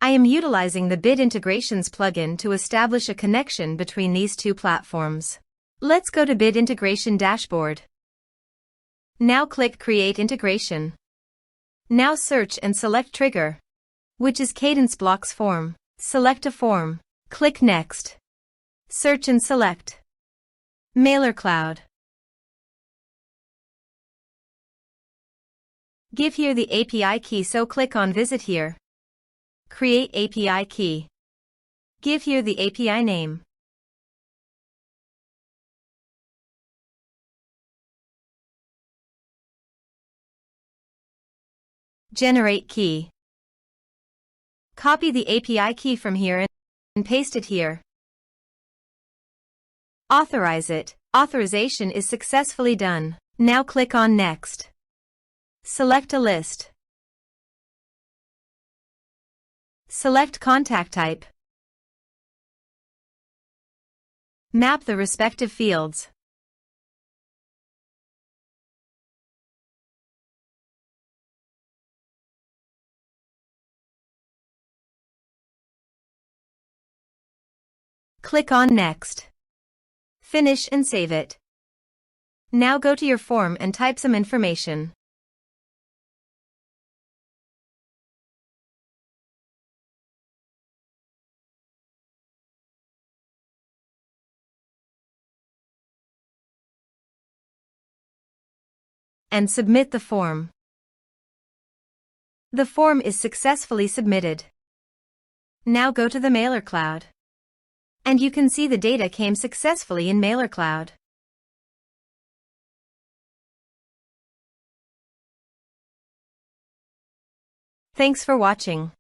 I am utilizing the Bid Integrations plugin to establish a connection between these two platforms. Let's go to Bid Integration Dashboard. Now click Create Integration. Now search and select Trigger, which is Kadence Blocks Form. Select a form. Click Next. Search and select Mailercloud. Give here the API key, so click on Visit here. Create API key. Give here the API name. Generate key. Copy the API key from here and paste it here. Authorize it. Authorization is successfully done. Now click on Next. Select a list. Select contact type. Map the respective fields. Click on Next. Finish and save it. Now go to your form and type some information. And submit the form. The form is successfully submitted. Now go to the Mailercloud. And you can see the data came successfully in Mailercloud. Thanks for watching.